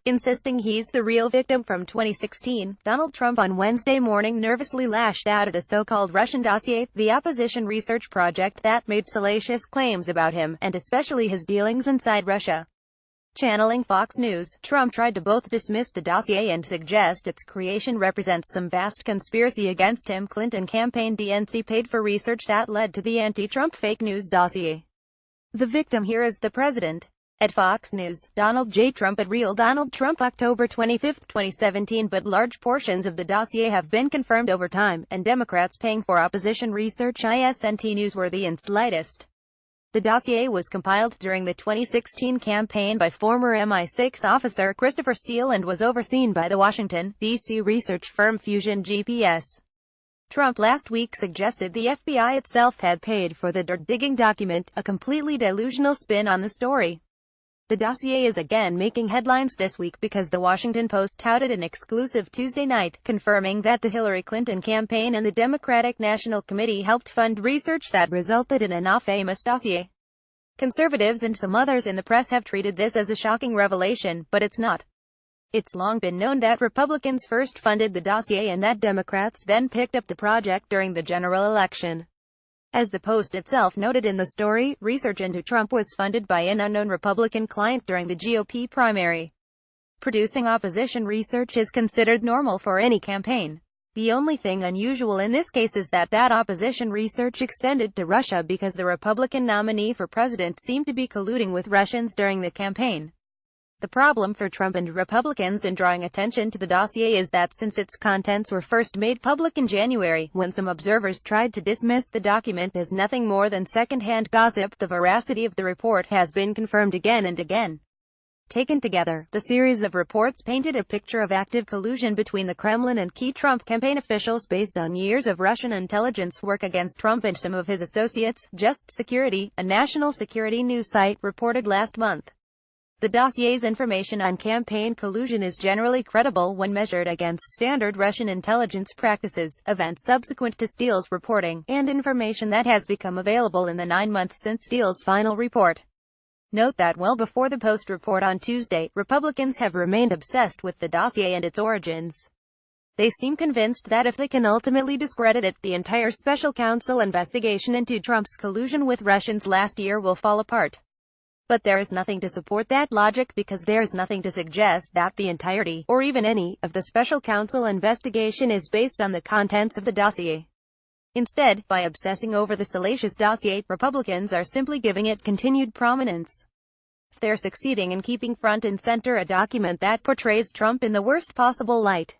insisting he's the real victim from 2016. Donald Trump on Wednesday morning nervously lashed out at the so-called Russian dossier, the opposition research project that made salacious claims about him, and especially his dealings inside Russia. Channeling Fox News, Trump tried to both dismiss the dossier and suggest its creation represents some vast conspiracy against him. Clinton campaign DNC paid for research that led to the anti-Trump fake news dossier. The victim here is the president. At Fox News, Donald J. Trump at Real Donald Trump October 25, 2017. But large portions of the dossier have been confirmed over time, and Democrats paying for opposition research isn't newsworthy in slightest. The dossier was compiled during the 2016 campaign by former MI6 officer Christopher Steele and was overseen by the Washington, D.C. research firm Fusion GPS. Trump last week suggested the FBI itself had paid for the dirt-digging document, a completely delusional spin on the story. The dossier is again making headlines this week because the Washington Post touted an exclusive Tuesday night, confirming that the Hillary Clinton campaign and the Democratic National Committee helped fund research that resulted in a now famous dossier. Conservatives and some others in the press have treated this as a shocking revelation, but it's not. It's long been known that Republicans first funded the dossier and that Democrats then picked up the project during the general election. As the Post itself noted in the story, research into Trump was funded by an unknown Republican client during the GOP primary. Producing opposition research is considered normal for any campaign. The only thing unusual in this case is that opposition research extended to Russia because the Republican nominee for president seemed to be colluding with Russians during the campaign. The problem for Trump and Republicans in drawing attention to the dossier is that since its contents were first made public in January, when some observers tried to dismiss the document as nothing more than second-hand gossip, the veracity of the report has been confirmed again and again. Taken together, the series of reports painted a picture of active collusion between the Kremlin and key Trump campaign officials based on years of Russian intelligence work against Trump and some of his associates. Just Security, a national security news site, reported last month. The dossier's information on campaign collusion is generally credible when measured against standard Russian intelligence practices, events subsequent to Steele's reporting, and information that has become available in the 9 months since Steele's final report. Note that well before the Post report on Tuesday, Republicans have remained obsessed with the dossier and its origins. They seem convinced that if they can ultimately discredit it, the entire special counsel investigation into Trump's collusion with Russians last year will fall apart. But there is nothing to support that logic because there's nothing to suggest that the entirety, or even any, of the special counsel investigation is based on the contents of the dossier. Instead, by obsessing over the salacious dossier, Republicans are simply giving it continued prominence. They're succeeding in keeping front and center a document that portrays Trump in the worst possible light.